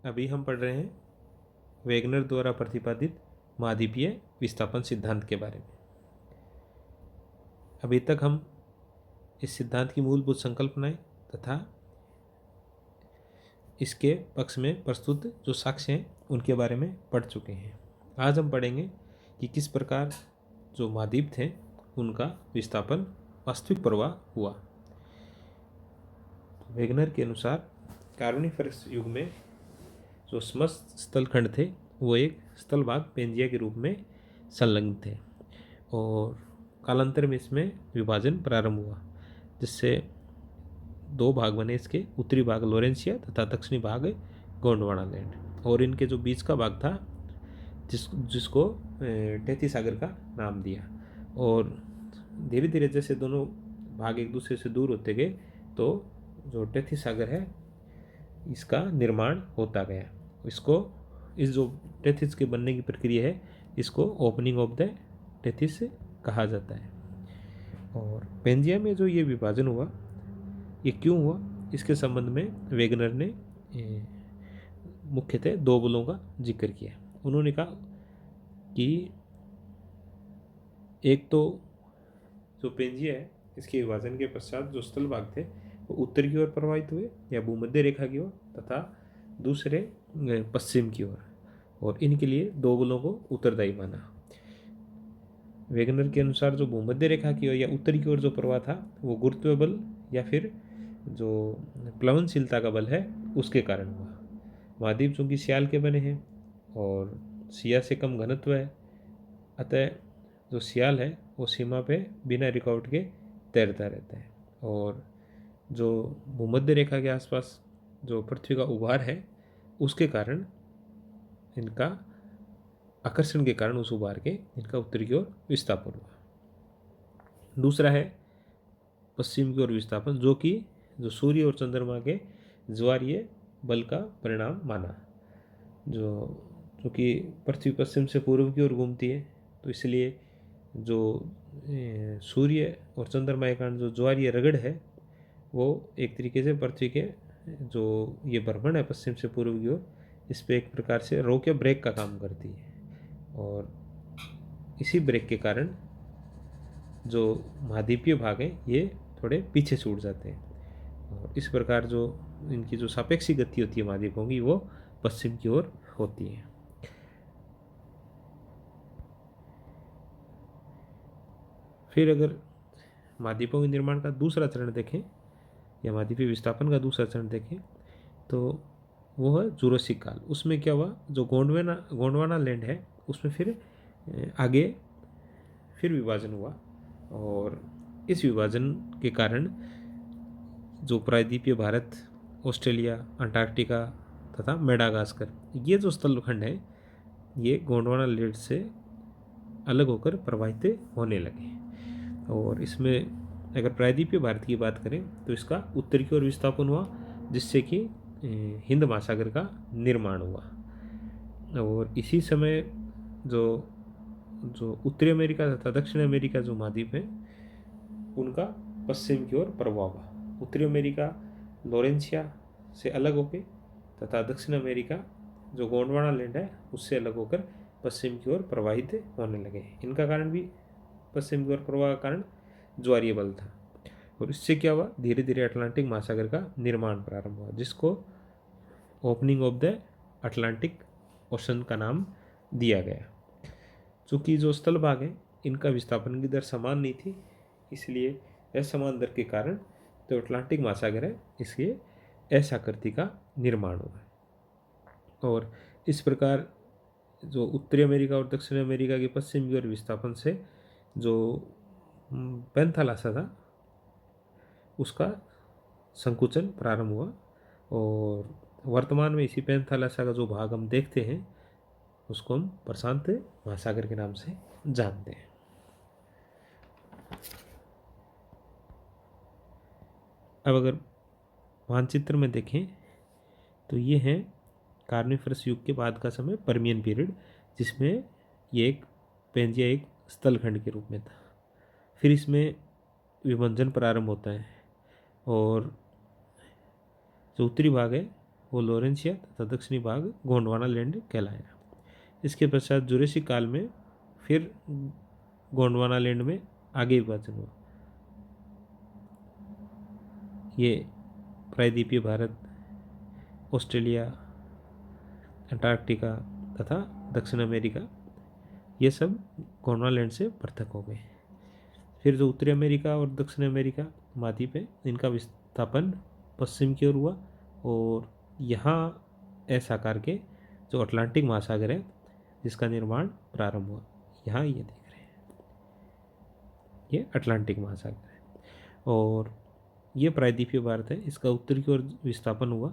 अभी हम पढ़ रहे हैं वेगनर द्वारा प्रतिपादित महाद्वीपीय विस्थापन सिद्धांत के बारे में। अभी तक हम इस सिद्धांत की मूलभूत संकल्पनाएं तथा इसके पक्ष में प्रस्तुत जो साक्ष्य हैं उनके बारे में पढ़ चुके हैं। आज हम पढ़ेंगे कि किस प्रकार जो महाद्वीप थे उनका विस्थापन वास्तविक प्रवाह हुआ। वेगनर के अनुसार कार्बोनिफरस युग में जो समस्त स्थलखंड थे वो एक स्थल भाग पेंजिया के रूप में संलग्न थे और कालांतर में इसमें विभाजन प्रारंभ हुआ, जिससे दो भाग बने। इसके उत्तरी भाग लोरेंसिया तथा दक्षिणी भाग गोंडवाना लैंड, और इनके जो बीच का भाग था जिसको टेथी सागर का नाम दिया। और धीरे धीरे जैसे दोनों भाग एक दूसरे से दूर होते गए तो जो टेथी सागर है इसका निर्माण होता गया। इस जो टेथिस के बनने की प्रक्रिया है इसको ओपनिंग ऑफ द टेथिस कहा जाता है। और पेंजिया में जो ये विभाजन हुआ ये क्यों हुआ, इसके संबंध में वेगनर ने मुख्यतः दो बलों का जिक्र किया। उन्होंने कहा कि एक तो जो पेंजिया है इसके विभाजन के पश्चात जो स्थल भाग थे वो उत्तर की ओर प्रवाहित हुए या भूमध्य रेखा की ओर, तथा दूसरे पश्चिम की ओर, और इनके लिए दो बलों को उत्तरदायी माना। वेगनर के अनुसार जो भूमध्य रेखा की ओर या उत्तर की ओर जो प्रवाह था वो गुरुत्व बल या फिर जो प्लवनशीलता का बल है उसके कारण हुआ। महाद्वीप चूंकि सियाल के बने हैं और सिया से कम घनत्व है, अतः जो सियाल है वो सीमा पे बिना रुकावट के तैरता रहता है। और जो भूमध्य रेखा के आसपास जो पृथ्वी का उभार है उसके कारण इनका आकर्षण के कारण उस उभार के इनका उत्तर की ओर विस्थापन हुआ। दूसरा है पश्चिम की ओर विस्थापन, जो कि जो सूर्य और चंद्रमा के ज्वारीय बल का परिणाम माना। जो कि पृथ्वी पश्चिम से पूर्व की ओर घूमती है, तो इसलिए जो सूर्य और चंद्रमा के कारण जो ज्वारीय रगड़ है वो एक तरीके से पृथ्वी के जो ये भ्रमण है पश्चिम से पूर्व की ओर, इस पर एक प्रकार से रोक या ब्रेक का काम करती है। और इसी ब्रेक के कारण जो महाद्वीपीय भाग हैं ये थोड़े पीछे छूट जाते हैं, और इस प्रकार जो इनकी जो सापेक्षिक गति होती है महाद्वीपों की वो पश्चिम की ओर होती है। फिर अगर महाद्वीपों के निर्माण का दूसरा चरण देखें या महाद्वीपीय विस्थापन का दूसरा चरण देखें तो वो है जुरासिक काल। उसमें क्या हुआ, जो गोंडवाना लैंड है उसमें फिर आगे फिर विभाजन हुआ, और इस विभाजन के कारण जो प्रायद्वीपीय भारत, ऑस्ट्रेलिया, अंटार्कटिका तथा मेडागास्कर ये जो स्थलखंड है ये गोंडवाना लैंड से अलग होकर प्रवाहित होने लगे। और इसमें अगर प्रायद्वीपीय भारत की बात करें तो इसका उत्तर की ओर विस्थापन हुआ, जिससे कि हिंद महासागर का निर्माण हुआ। और इसी समय जो उत्तरी अमेरिका तथा दक्षिण अमेरिका जो महाद्वीप है उनका पश्चिम की ओर प्रभाव हुआ। उत्तरी अमेरिका लोरेंसिया से अलग होकर तथा दक्षिण अमेरिका जो गोंडवाना लैंड है उससे अलग होकर पश्चिम की ओर प्रवाहित होने लगे। इनका कारण भी पश्चिम की ओर प्रवाह का कारण ज्वारीय बल था, और इससे क्या हुआ, धीरे धीरे अटलांटिक महासागर का निर्माण प्रारंभ हुआ, जिसको opening of the Atlantic ocean का नाम दिया गया। चूँकि जो स्थल भाग है इनका विस्थापन की दर समान नहीं थी, इसलिए असमान दर के कारण जो अटलांटिक महासागर है इसके एस आकृति का निर्माण हुआ। और इस प्रकार जो उत्तरी अमेरिका और दक्षिण अमेरिका के पश्चिम की ओर विस्थापन से जो पेंथालासा था उसका संकुचन प्रारंभ हुआ, और वर्तमान में इसी पेंथालासा का जो भाग हम देखते हैं उसको हम प्रशांत महासागर के नाम से जानते हैं। अब अगर मानचित्र में देखें तो ये है कार्निफरस युग के बाद का समय, परमियन पीरियड, जिसमें ये एक पेंजिया एक स्थलखंड के रूप में था। फिर इसमें विभंजन प्रारंभ होता है, और जो उत्तरी भाग है वो लोरेंसिया तथा दक्षिणी भाग गोंडवाना लैंड कहलाया। इसके पश्चात जुरासिक काल में फिर गोंडवाना लैंड में आगे विभाजन हुआ। ये प्रायद्वीपीय भारत, ऑस्ट्रेलिया, अंटार्कटिका तथा दक्षिण अमेरिका, ये सब गोंडवाना लैंड से पृथक हो गए। फिर जो उत्तरी अमेरिका और दक्षिण अमेरिका महाद्वीप है, इनका विस्थापन पश्चिम की ओर हुआ और यहाँ ऐसा आकार के जो अटलांटिक महासागर है जिसका निर्माण प्रारंभ हुआ। यहाँ ये देख रहे हैं, ये अटलांटिक महासागर है और ये प्रायद्वीपीय भारत है। इसका उत्तर की ओर विस्थापन हुआ।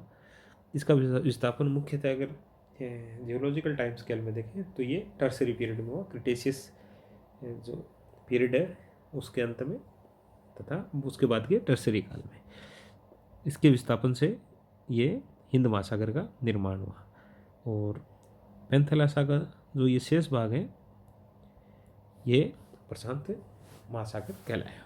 इसका विस्थापन मुख्यतः अगर जियोलॉजिकल टाइम स्केल में देखें तो ये टर्सरी पीरियड में हुआ, क्रिटेशियस जो पीरियड है उसके अंत में तथा उसके बाद के टर्सरी काल में। इसके विस्थापन से ये हिंद महासागर का निर्माण हुआ और पेंथेलासा का जो ये शेष भाग है ये प्रशांत महासागर कहलाया।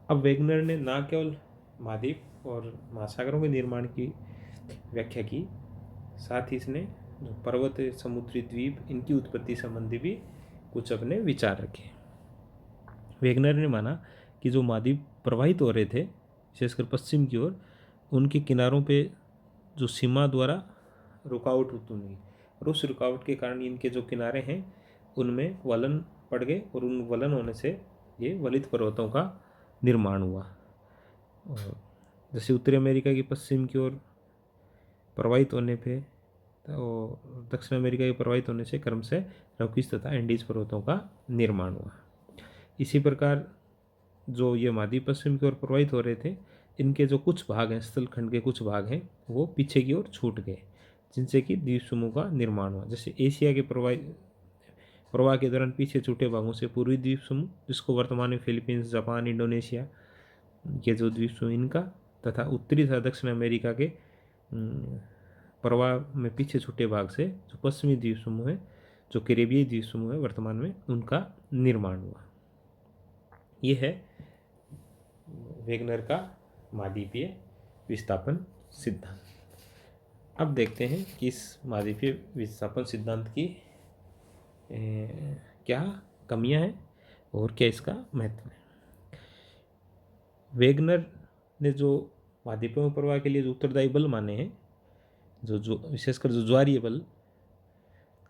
अब वेगनर ने ना केवल महाद्वीप और महासागरों के निर्माण की व्याख्या की, साथ ही इसने जो पर्वत, समुद्री द्वीप, इनकी उत्पत्ति संबंधी भी कुछ अपने विचार रखे। वेगनर ने माना कि जो महाद्वीप प्रवाहित हो रहे थे विशेषकर पश्चिम की ओर, उनके किनारों पे जो सीमा द्वारा रुकावट उत्पन्न हुई और उस रुकावट के कारण इनके जो किनारे हैं उनमें वलन पड़ गए और उन वलन होने से ये वलित पर्वतों का निर्माण हुआ। और जैसे उत्तरी अमेरिका की पश्चिम की ओर प्रवाहित होने पे और दक्षिण अमेरिका के प्रवाहित होने से क्रम से रॉकीज तथा एंडीज पर्वतों का निर्माण हुआ। इसी प्रकार जो ये महाद्वीप पश्चिम की ओर प्रवाहित हो रहे थे, इनके जो कुछ भाग हैं, स्थलखंड के कुछ भाग हैं, वो पीछे की ओर छूट गए, जिनसे कि द्वीप समूह का निर्माण हुआ। जैसे एशिया के प्रवाह के दौरान पीछे छूटे भागों से पूर्वी द्वीप समूह, जिसको वर्तमान में फिलीपींस, जापान, इंडोनेशिया के जो द्वीप समूह इनका, तथा उत्तरी तथा दक्षिण अमेरिका के प्रवाह में पीछे छूटे भाग से जो पश्चिमी द्वीप समूह है, जो कैरेबियाई द्वीप समूह है वर्तमान में, उनका निर्माण हुआ। ये है वेगनर का महाद्वीपीय विस्थापन सिद्धांत। अब देखते हैं कि इस महाद्वीपीय विस्थापन सिद्धांत की क्या कमियां हैं और क्या इसका महत्व है। वेगनर ने जो महाद्वीपों में प्रवाह के लिए जो उत्तरदायी बल माने हैं, जो विशेषकर जो ज्वारीय बल,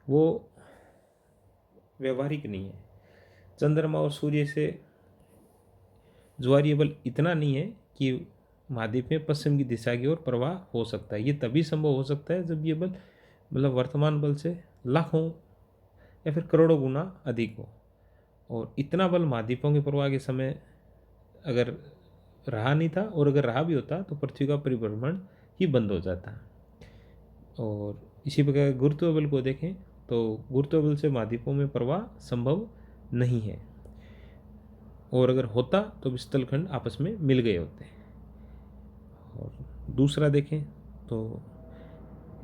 वो व्यवहारिक नहीं है। चंद्रमा और सूर्य से ज्वारीय बल इतना नहीं है कि महाद्वीप में पश्चिम की दिशा की ओर प्रवाह हो सकता है। ये तभी संभव हो सकता है जब ये बल मतलब वर्तमान बल से लाखों या फिर करोड़ों गुना अधिक हो। और इतना बल महाद्वीपों के प्रवाह के समय अगर रहा नहीं था, और अगर रहा भी होता तो पृथ्वी का परिभ्रमण ही बंद हो जाता। और इसी प्रकार गुरुत्व बल को देखें तो गुरुत्व बल से महाद्वीपों में प्रवाह संभव नहीं है, और अगर होता तो स्थलखंड आपस में मिल गए होते। और दूसरा देखें तो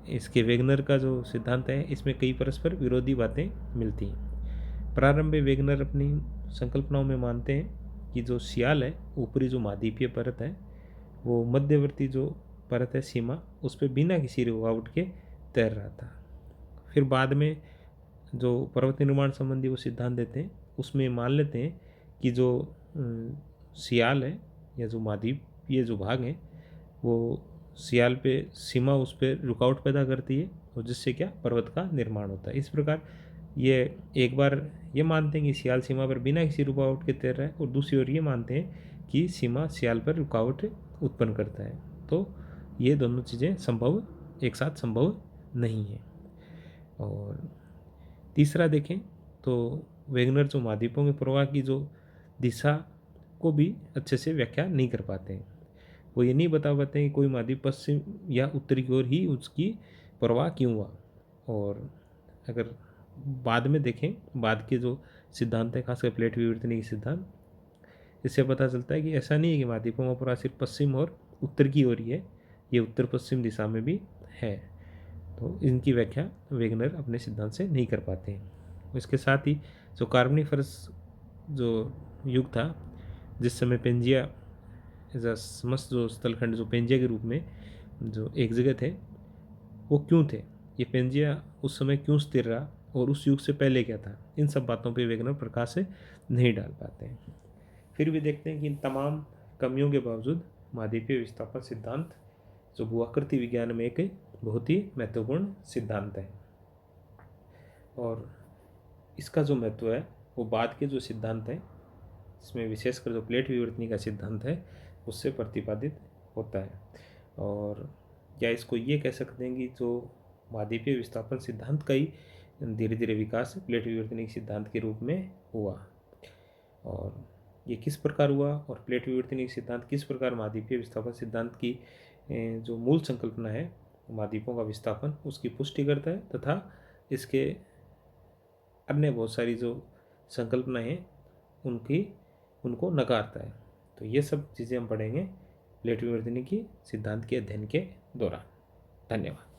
इसके वेगनर का जो सिद्धांत है, इसमें कई परस्पर विरोधी बातें मिलती हैं। प्रारंभ में वेगनर अपनी संकल्पनाओं में मानते हैं कि जो सियाल है, ऊपरी जो महाद्वीपीय परत है, वो मध्यवर्ती जो परत है सीमा, उस पर बिना किसी रुकावट के तैर रहा था। फिर बाद में जो पर्वत निर्माण संबंधी वो सिद्धांत देते हैं, उसमें मान लेते हैं कि जो सियाल है या जो महाद्वीपीय जो भाग है, वो सियाल पे सीमा उस पर रुकावट पैदा करती है और जिससे क्या पर्वत का निर्माण होता है। इस प्रकार ये एक बार ये मानते हैं कि सियाल सीमा पर बिना किसी रुकावट के तैर रहा है, और दूसरी ओर ये मानते हैं कि सीमा सियाल पर रुकावट उत्पन्न करता है। तो ये दोनों चीज़ें संभव एक साथ संभव नहीं है। और तीसरा देखें तो वेगनर जो महाद्वीपों के प्रवाह की जो दिशा को भी अच्छे से व्याख्या नहीं कर पाते हैं। वो ये नहीं बता पाते हैं कि कोई महाद्वीप पश्चिम या उत्तरी की ओर ही उसकी प्रवाह क्यों हुआ। और अगर बाद में देखें, बाद के जो सिद्धांत है, खासकर प्लेट विवर्तनी के सिद्धांत, इससे पता चलता है कि ऐसा नहीं है कि महाद्वीपों का प्रवाह सिर्फ पश्चिम और उत्तर की ओर ही है, ये उत्तर पश्चिम दिशा में भी है। तो इनकी व्याख्या वेगनर अपने सिद्धांत से नहीं कर पाते हैं। इसके साथ ही जो कार्बनिफरस जो युग था, जिस समय पेंजिया एज अ समस्त जो स्थलखंड जो पेंजिया के रूप में जो एक जगह थे वो क्यों थे, ये पेंजिया उस समय क्यों स्थिर रहा और उस युग से पहले क्या था, इन सब बातों पे वैज्ञानिक प्रकाश से नहीं डाल पाते हैं। फिर भी देखते हैं कि इन तमाम कमियों के बावजूद महाद्वीपीय विस्थापन सिद्धांत जो भूआकृति विज्ञान में एक बहुत ही महत्वपूर्ण सिद्धांत है और इसका जो महत्व है वो बाद के जो सिद्धांत हैं इसमें विशेषकर जो प्लेट विवर्तनी का सिद्धांत है उससे प्रतिपादित होता है। और या इसको ये कह सकते हैं कि जो महाद्वीपीय विस्थापन सिद्धांत का ही धीरे धीरे विकास प्लेट विवर्तनिक सिद्धांत के रूप में हुआ। और ये किस प्रकार हुआ और प्लेट विवर्तनिक सिद्धांत किस प्रकार महाद्वीपीय विस्थापन सिद्धांत की जो मूल संकल्पना है महाद्वीपों का विस्थापन उसकी पुष्टि करता है तथा इसके अन्य बहुत सारी जो संकल्पनाएं हैं उनको नकारता है। तो ये सब चीज़ें हम पढ़ेंगे प्लेट विवर्तनिक की सिद्धांत के अध्ययन के दौरान। धन्यवाद।